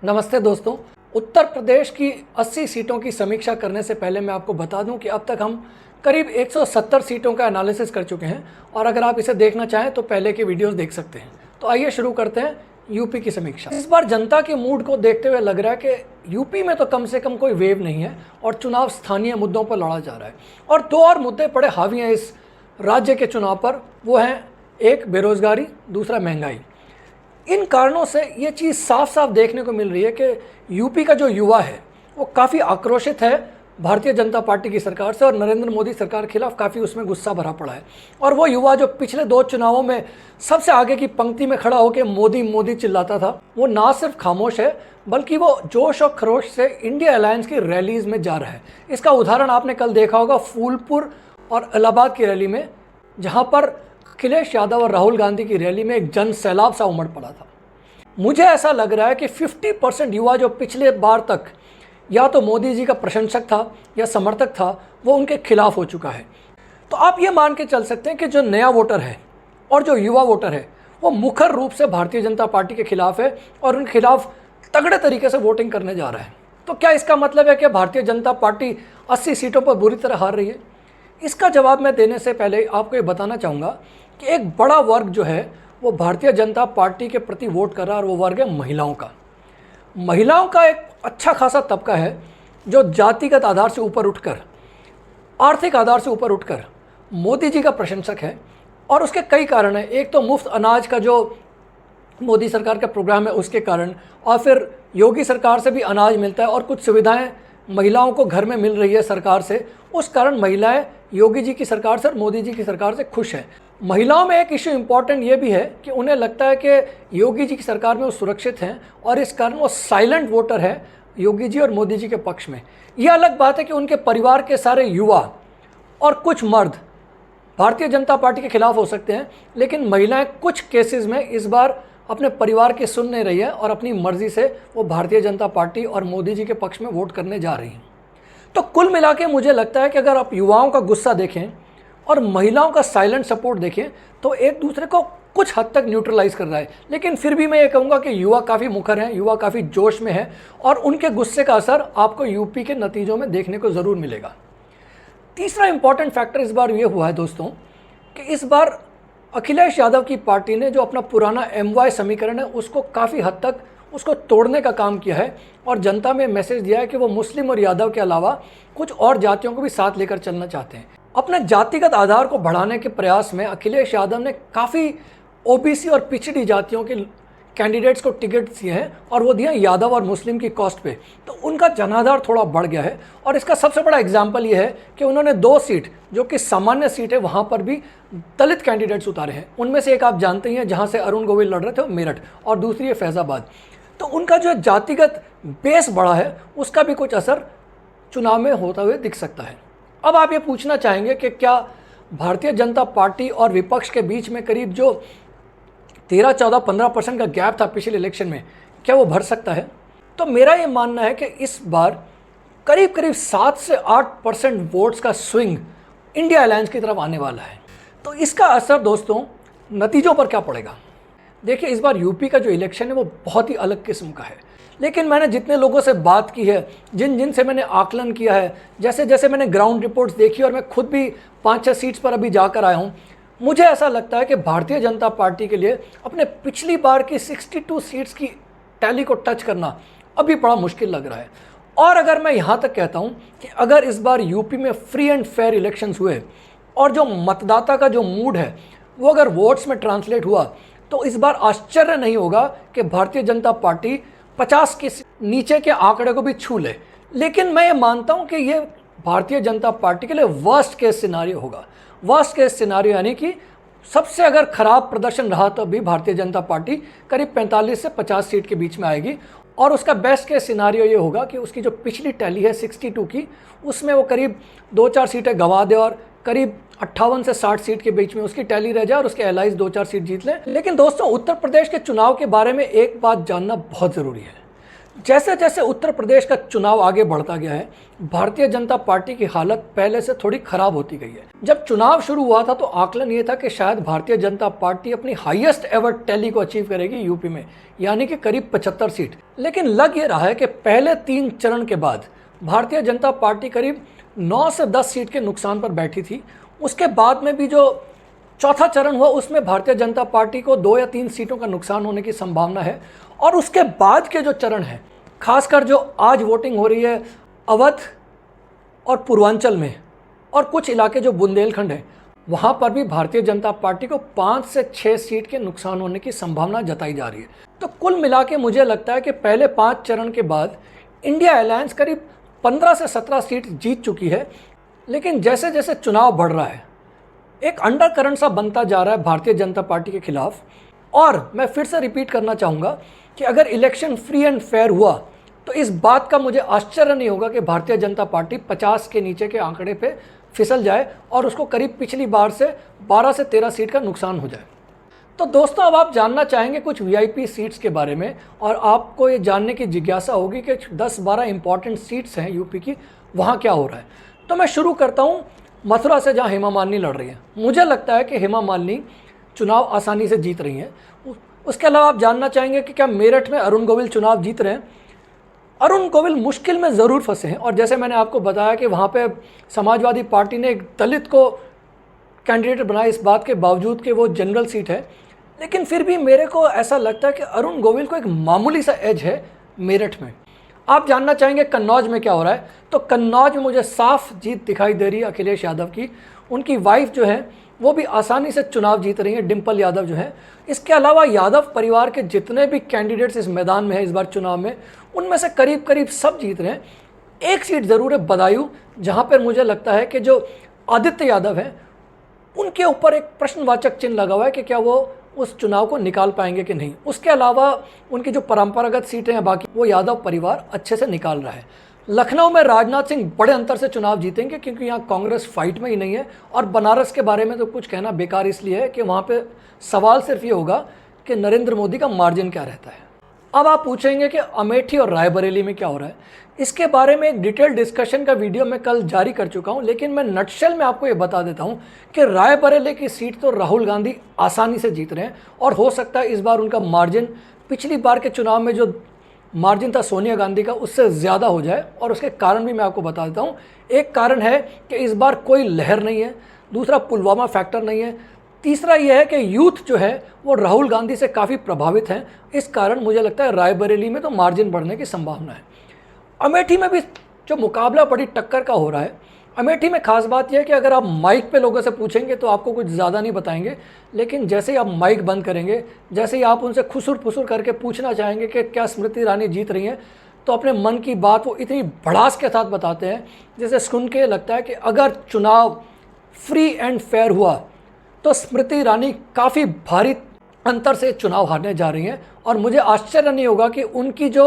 नमस्ते दोस्तों। उत्तर प्रदेश की 80 सीटों की समीक्षा करने से पहले मैं आपको बता दूं कि अब तक हम करीब 170 सीटों का एनालिसिस कर चुके हैं और अगर आप इसे देखना चाहें तो पहले के वीडियोस देख सकते हैं। तो आइए शुरू करते हैं यूपी की समीक्षा। इस बार जनता के मूड को देखते हुए लग रहा है कि यूपी में तो कम से कम कोई वेव नहीं है और चुनाव स्थानीय मुद्दों पर लड़ा जा रहा है और दो और मुद्दे बड़े हावी हैं इस राज्य के चुनाव पर। वो हैं एक बेरोजगारी, दूसरा महंगाई। इन कारणों से ये चीज़ साफ साफ देखने को मिल रही है कि यूपी का जो युवा है वो काफ़ी आक्रोशित है भारतीय जनता पार्टी की सरकार से और नरेंद्र मोदी सरकार के खिलाफ काफ़ी उसमें गुस्सा भरा पड़ा है। और वो युवा जो पिछले 2 चुनावों में सबसे आगे की पंक्ति में खड़ा होकर मोदी मोदी चिल्लाता था, वो ना सिर्फ खामोश है बल्कि वो जोश और खरोश से इंडिया अलायंस की रैलीज में जा रहा है। इसका उदाहरण आपने कल देखा होगा फूलपुर और इलाहाबाद की रैली में, जहाँ पर अखिलेश यादव और राहुल गांधी की रैली में एक जन सैलाब सा उमड़ पड़ा था। मुझे ऐसा लग रहा है कि 50% युवा जो पिछले बार तक या तो मोदी जी का प्रशंसक था या समर्थक था, वो उनके खिलाफ हो चुका है। तो आप ये मान के चल सकते हैं कि जो नया वोटर है और जो युवा वोटर है वो मुखर रूप से भारतीय जनता पार्टी के खिलाफ है और उनके खिलाफ तगड़े तरीके से वोटिंग करने जा रहा है। तो क्या इसका मतलब है कि भारतीय जनता पार्टी 80 सीटों पर बुरी तरह हार रही है? इसका जवाब मैं देने से पहले आपको ये बताना चाहूँगा कि एक बड़ा वर्ग जो है वो भारतीय जनता पार्टी के प्रति वोट कर रहा है और वो वर्ग है महिलाओं का। महिलाओं का एक अच्छा खासा तबका है जो जातिगत आधार से ऊपर उठकर, आर्थिक आधार से ऊपर उठकर मोदी जी का प्रशंसक है और उसके कई कारण हैं। एक तो मुफ्त अनाज का जो मोदी सरकार का प्रोग्राम है उसके कारण, और फिर योगी सरकार से भी अनाज मिलता है और कुछ सुविधाएं महिलाओं को घर में मिल रही है सरकार से, उस कारण महिलाएं योगी जी की सरकार से और मोदी जी की सरकार से खुश हैं। महिलाओं में एक इशू इम्पॉर्टेंट ये भी है कि उन्हें लगता है कि योगी जी की सरकार में वो सुरक्षित हैं और इस कारण वो साइलेंट वोटर है योगी जी और मोदी जी के पक्ष में। यह अलग बात है कि उनके परिवार के सारे युवा और कुछ मर्द भारतीय जनता पार्टी के खिलाफ हो सकते हैं, लेकिन महिलाएं कुछ केसेस में इस बार अपने परिवार की सुन नहीं रही है और अपनी मर्जी से वो भारतीय जनता पार्टी और मोदी जी के पक्ष में वोट करने जा रही हैं। तो कुल मिला के मुझे लगता है कि अगर आप युवाओं का गुस्सा देखें और महिलाओं का साइलेंट सपोर्ट देखें तो एक दूसरे को कुछ हद तक न्यूट्रलाइज कर रहा है। लेकिन फिर भी मैं ये कहूँगा कि युवा काफ़ी मुखर हैं, युवा काफ़ी जोश में है और उनके गुस्से का असर आपको यूपी के नतीजों में देखने को ज़रूर मिलेगा। तीसरा इंपॉर्टेंट फैक्टर इस बार ये हुआ है दोस्तों कि इस बार अखिलेश यादव की पार्टी ने जो अपना पुराना MY समीकरण है उसको काफ़ी हद तक उसको तोड़ने का काम किया है और जनता में मैसेज दिया है कि वो मुस्लिम और यादव के अलावा कुछ और जातियों को भी साथ लेकर चलना चाहते हैं। अपने जातिगत आधार को बढ़ाने के प्रयास में अखिलेश यादव ने काफ़ी OBC और पिछड़ी जातियों के कैंडिडेट्स को टिकट दिए हैं और वो दिए यादव और मुस्लिम की कॉस्ट पे, तो उनका जनाधार थोड़ा बढ़ गया है। और इसका सबसे बड़ा एग्जाम्पल ये है कि उन्होंने 2 सीट जो कि सामान्य सीट है वहाँ पर भी दलित कैंडिडेट्स उतारे हैं। उनमें से एक आप जानते ही हैं जहाँ से अरुण गोविल लड़ रहे थे, मेरठ, और दूसरी है फैज़ाबाद। तो उनका जो जातिगत बेस बढ़ा है उसका भी कुछ असर चुनाव में होता हुए दिख सकता है। अब आप ये पूछना चाहेंगे कि क्या भारतीय जनता पार्टी और विपक्ष के बीच में करीब जो 13, 14, 15% का गैप था पिछले इलेक्शन में, क्या वो भर सकता है? तो मेरा ये मानना है कि इस बार करीब करीब 7 से 8% वोट्स का स्विंग इंडिया अलायंस की तरफ आने वाला है। तो इसका असर दोस्तों नतीजों पर क्या पड़ेगा? देखिए, इस बार यूपी का जो इलेक्शन है वो बहुत ही अलग किस्म का है, लेकिन मैंने जितने लोगों से बात की है, जिन से मैंने आकलन किया है, जैसे जैसे मैंने ग्राउंड रिपोर्ट्स देखी और मैं खुद भी 5-6 सीट्स पर अभी जाकर आया हूँ, मुझे ऐसा लगता है कि भारतीय जनता पार्टी के लिए अपने पिछली बार की 62 सीट्स की टैली को टच करना अभी बड़ा मुश्किल लग रहा है। और अगर मैं यहाँ तक कहता हूँ कि अगर इस बार यूपी में फ्री एंड फेयर इलेक्शंस हुए और जो मतदाता का जो मूड है वो अगर वोट्स में ट्रांसलेट हुआ, तो इस बार आश्चर्य नहीं होगा कि भारतीय जनता पार्टी 50 के नीचे के आंकड़े को भी छू ले। लेकिन मैं ये मानता हूँ कि ये भारतीय जनता पार्टी के लिए वर्स्ट केस सिनारियो होगा। वर्स्ट केस सिनारियो यानी कि सबसे अगर खराब प्रदर्शन रहा तो भी भारतीय जनता पार्टी करीब 45 से 50 सीट के बीच में आएगी और उसका बेस्ट केस सिनारियो ये होगा कि उसकी जो पिछली टैली है 62 की, उसमें वो करीब 2-4 सीटें गंवा दे और करीब 58 से 60 सीट के बीच में उसकी टैली रह जाए और उसके एलाइज 2-4 सीट जीत लें। लेकिन दोस्तों, उत्तर प्रदेश के चुनाव के बारे में एक बात जानना बहुत ज़रूरी है। जैसे जैसे उत्तर प्रदेश का चुनाव आगे बढ़ता गया है, भारतीय जनता पार्टी की हालत पहले से थोड़ी खराब होती गई है। जब चुनाव शुरू हुआ था तो आकलन ये था कि शायद भारतीय जनता पार्टी अपनी हाईएस्ट एवर टैली को अचीव करेगी यूपी में, यानी कि करीब 75 सीट। लेकिन लग ये रहा है कि पहले 3 चरण के बाद भारतीय जनता पार्टी करीब 9 से 10 सीट के नुकसान पर बैठी थी। उसके बाद में भी जो चौथा चरण हुआ उसमें भारतीय जनता पार्टी को 2 या 3 सीटों का नुकसान होने की संभावना है। और उसके बाद के जो चरण हैं, खासकर जो आज वोटिंग हो रही है अवध और पूर्वांचल में और कुछ इलाके जो बुंदेलखंड है, वहाँ पर भी भारतीय जनता पार्टी को 5 से 6 सीट के नुकसान होने की संभावना जताई जा रही है। तो कुल मिला के मुझे लगता है कि पहले 5 चरण के बाद इंडिया अलायंस करीब 15 से 17 सीट जीत चुकी है। लेकिन जैसे जैसे चुनाव बढ़ रहा है, एक अंडर करंट सा बनता जा रहा है भारतीय जनता पार्टी के खिलाफ। और मैं फिर से रिपीट करना चाहूँगा कि अगर इलेक्शन फ्री एंड फेयर हुआ तो इस बात का मुझे आश्चर्य नहीं होगा कि भारतीय जनता पार्टी 50 के नीचे के आंकड़े पे फिसल जाए और उसको करीब पिछली बार से 12 से 13 सीट का नुकसान हो जाए। तो दोस्तों, अब आप जानना चाहेंगे कुछ वीआईपी सीट्स के बारे में और आपको ये जानने की जिज्ञासा होगी कि 10-12 इंपॉर्टेंट सीट्स हैं यूपी की, वहाँ क्या हो रहा है। तो मैं शुरू करता हूँ मथुरा से, जहाँ हेमा मालिनी लड़ रही हैं। मुझे लगता है कि हेमा मालिनी चुनाव आसानी से जीत रही हैं। उसके अलावा आप जानना चाहेंगे कि क्या मेरठ में अरुण गोविल चुनाव जीत रहे हैं। अरुण गोविल मुश्किल में ज़रूर फंसे हैं और जैसे मैंने आपको बताया कि वहाँ पे समाजवादी पार्टी ने एक दलित को कैंडिडेट बनाया, इस बात के बावजूद कि वो जनरल सीट है। लेकिन फिर भी मेरे को ऐसा लगता है कि अरुण गोविल को एक मामूली सा एज है मेरठ में। आप जानना चाहेंगे कन्नौज में क्या हो रहा है, तो कन्नौज में मुझे साफ जीत दिखाई दे रही है अखिलेश यादव की। उनकी वाइफ जो है वो भी आसानी से चुनाव जीत रही है, डिम्पल यादव जो है। इसके अलावा यादव परिवार के जितने भी कैंडिडेट्स इस मैदान में हैं इस बार चुनाव में, उनमें से करीब करीब सब जीत रहे हैं। एक सीट ज़रूर है बदायूं, जहाँ पर मुझे लगता है कि जो आदित्य यादव हैं उनके ऊपर एक प्रश्नवाचक चिन्ह लगा हुआ है कि क्या वो उस चुनाव को निकाल पाएंगे कि नहीं। उसके अलावा उनकी जो परंपरागत सीटें हैं बाकी, वो यादव परिवार अच्छे से निकाल रहा है। लखनऊ में राजनाथ सिंह बड़े अंतर से चुनाव जीतेंगे क्योंकि यहाँ कांग्रेस फाइट में ही नहीं है। और बनारस के बारे में तो कुछ कहना बेकार इसलिए है कि वहाँ पे सवाल सिर्फ ये होगा कि नरेंद्र मोदी का मार्जिन क्या रहता है। अब आप पूछेंगे कि अमेठी और रायबरेली में क्या हो रहा है। इसके बारे में एक डिटेल डिस्कशन का वीडियो मैं कल जारी कर चुका हूं, लेकिन मैं नटशेल में आपको ये बता देता हूं कि रायबरेली की सीट तो राहुल गांधी आसानी से जीत रहे हैं और हो सकता है इस बार उनका मार्जिन पिछली बार के चुनाव में जो मार्जिन था सोनिया गांधी का उससे ज़्यादा हो जाए। और उसके कारण भी मैं आपको बता देता हूँ। एक कारण है कि इस बार कोई लहर नहीं है, दूसरा पुलवामा फैक्टर नहीं है, तीसरा यह है कि यूथ जो है वो राहुल गांधी से काफ़ी प्रभावित हैं। इस कारण मुझे लगता है रायबरेली में तो मार्जिन बढ़ने की संभावना है। अमेठी में भी जो मुकाबला बड़ी टक्कर का हो रहा है। अमेठी में खास बात यह है कि अगर आप माइक पे लोगों से पूछेंगे तो आपको कुछ ज़्यादा नहीं बताएंगे, लेकिन जैसे ही आप माइक बंद करेंगे, जैसे ही आप उनसे खुसुर फुसुर करके पूछना चाहेंगे कि क्या स्मृति ईरानी जीत रही हैं, तो अपने मन की बात वो इतनी भड़ास के साथ बताते हैं जैसे सुन के लगता है कि अगर चुनाव फ्री एंड फेयर हुआ तो स्मृति ईरानी काफ़ी भारी अंतर से चुनाव हारने जा रही हैं। और मुझे आश्चर्य नहीं होगा कि उनकी जो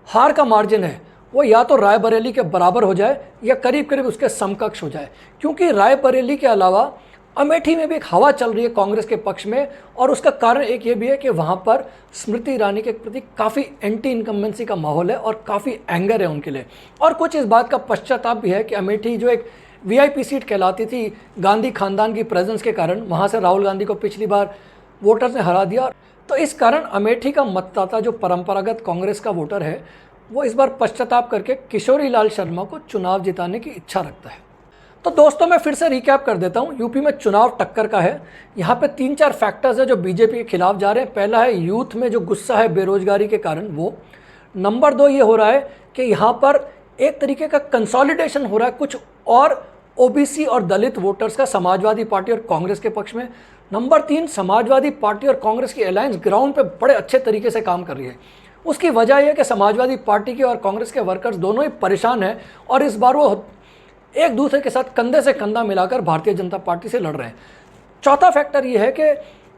हार का मार्जिन है वो या तो रायबरेली के बराबर हो जाए या करीब करीब उसके समकक्ष हो जाए, क्योंकि रायबरेली के अलावा अमेठी में भी एक हवा चल रही है कांग्रेस के पक्ष में। और उसका कारण एक ये भी है कि वहाँ पर स्मृति ईरानी के प्रति काफ़ी एंटी इनकम्बेंसी का माहौल है और काफ़ी एंगर है उनके लिए। और कुछ इस बात का पश्चाताप भी है कि अमेठी जो एक वीआईपी सीट कहलाती थी गांधी खानदान की प्रेजेंस के कारण, वहाँ से राहुल गांधी को पिछली बार वोटर्स ने हरा दिया। तो इस कारण अमेठी का मतदाता जो परंपरागत कांग्रेस का वोटर है वो इस बार पश्चाताप करके किशोरी लाल शर्मा को चुनाव जिताने की इच्छा रखता है। तो दोस्तों, मैं फिर से रिकैप कर देता हूँ। यूपी में चुनाव टक्कर का है। यहाँ पे 3-4 फैक्टर्स हैं जो बीजेपी के खिलाफ जा रहे हैं। पहला है यूथ में जो गुस्सा है बेरोजगारी के कारण वो। नंबर 2 ये हो रहा है कि यहाँ पर एक तरीके का कंसोलिडेशन हो रहा है कुछ और ओबीसी और दलित वोटर्स का समाजवादी पार्टी और कांग्रेस के पक्ष में। नंबर 3, समाजवादी पार्टी और कांग्रेस की अलायंस ग्राउंड पे बड़े अच्छे तरीके से काम कर रही है। उसकी वजह यह है कि समाजवादी पार्टी के और कांग्रेस के वर्कर्स दोनों ही परेशान हैं और इस बार वो एक दूसरे के साथ कंधे से कंधा मिलाकर भारतीय जनता पार्टी से लड़ रहे हैं। चौथा फैक्टर ये है कि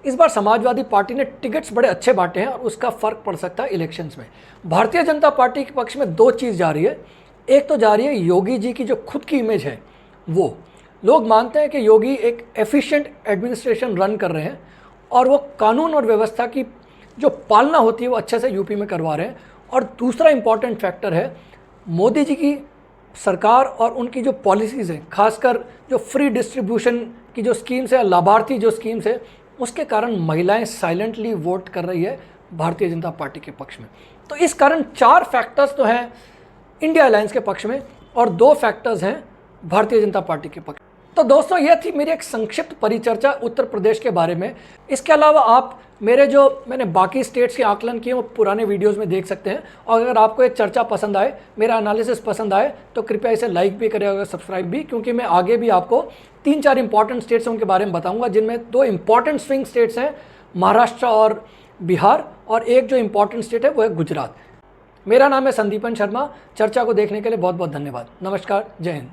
इस बार समाजवादी पार्टी ने टिकट्स बड़े अच्छे बांटे हैं और उसका फ़र्क पड़ सकता है इलेक्शंस में। भारतीय जनता पार्टी के पक्ष में 2 चीज़ जा रही है। एक तो जा रही है योगी जी की जो खुद की इमेज है, वो लोग मानते हैं कि योगी एक एफिशिएंट एडमिनिस्ट्रेशन रन कर रहे हैं और वो कानून और व्यवस्था की जो पालना होती है वो अच्छे से यूपी में करवा रहे हैं। और दूसरा इंपॉर्टेंट फैक्टर है मोदी जी की सरकार और उनकी जो पॉलिसीज़ हैं, खासकर जो फ्री डिस्ट्रीब्यूशन की जो स्कीम्स है, लाभार्थी जो स्कीम्स है, उसके कारण महिलाएं साइलेंटली वोट कर रही है भारतीय जनता पार्टी के पक्ष में। तो इस कारण 4 फैक्टर्स तो हैं इंडिया अलायंस के पक्ष में और 2 फैक्टर्स हैं भारतीय जनता पार्टी के पक्ष में। तो दोस्तों यह थी मेरी एक संक्षिप्त परिचर्चा उत्तर प्रदेश के बारे में। इसके अलावा आप मेरे जो मैंने बाकी स्टेट्स के आकलन किए वो पुराने वीडियोस में देख सकते हैं। और अगर आपको ये चर्चा पसंद आए, मेरा एनालिसिस पसंद आए, तो कृपया इसे लाइक भी करें और सब्सक्राइब भी, क्योंकि मैं आगे भी आपको 3-4 इंपॉर्टेंट स्टेट्स हैं उनके बारे में बताऊँगा, जिनमें 2 इंपॉर्टेंट स्विंग स्टेट्स हैं, महाराष्ट्र और बिहार, और एक जो इंपॉर्टेंट स्टेट है वो है गुजरात। मेरा नाम है संदीपन शर्मा। चर्चा को देखने के लिए बहुत बहुत धन्यवाद। नमस्कार, जय हिंद।